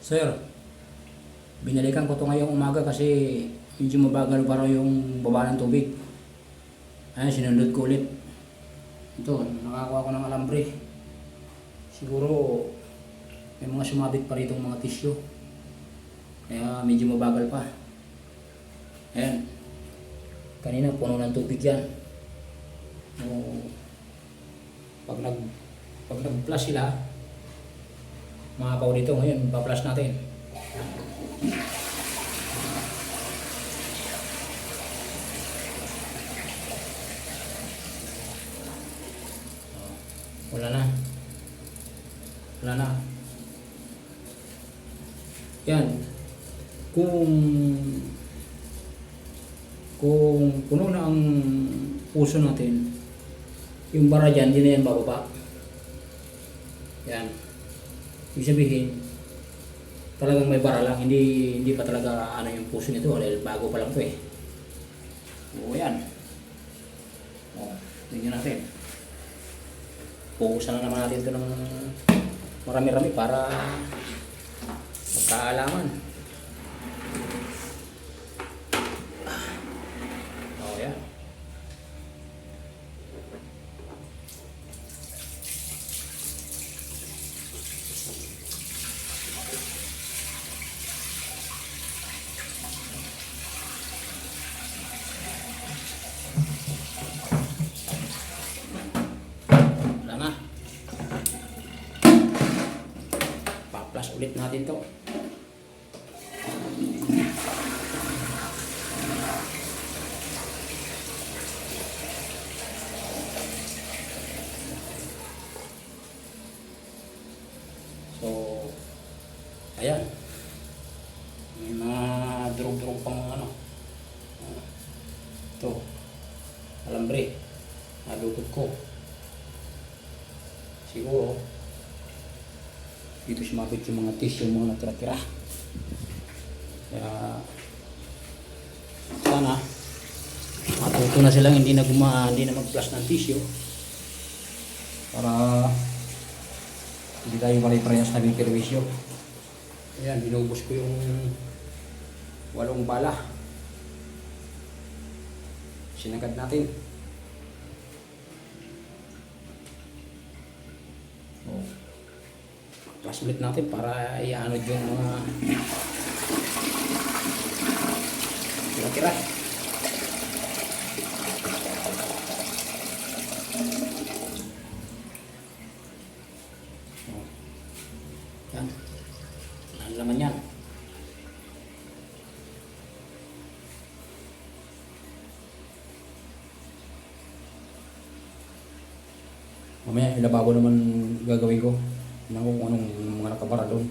Sir, binalikan ko to ngayong umaga kasi medyo mabagal pa raw yung baba ng tubig. Ayun, sinundot ko ulit. Ito, nakakuha ko ng alambre. Siguro may mga sumabit pa rito mga tissue. Kaya medyo mabagal pa. Ayan. Kanina puno ng tubig yan. So, pag nag-flush sila, makapaw dito. Ngayon, pa-flush natin. Wala na. Wala na. Yan. Kung puno na ang puso natin, yung bara dyan, hindi na yan bababa. Yan. Ibig sabihin, talagang may bara lang, hindi pa talaga ano yung puso nito dahil bago pa lang to eh. O yan. O, tingnan natin. Puhusan na naman natin ito ng marami-rami para magkaalaman. O yan. Pa-flush ulit natin to. So, ayan. May mga durog-durog pang ano. Ito. Alambre. Nadukot ko. Siguro dito sumabit yung mga tissue, yung mga natira-tira. Kaya sana matuto na silang hindi na mag-flush ng tissue para hindi tayo pare-parehas na perwisyo. Ayan, binubos ko yung 8 bala. Sinagad natin. Flush ulit natin para i-anod yung mga tira-tira. Yan. Ang laman yan. Mamaya ilababo naman gagawin ko. Kung anong mga nakabara doon.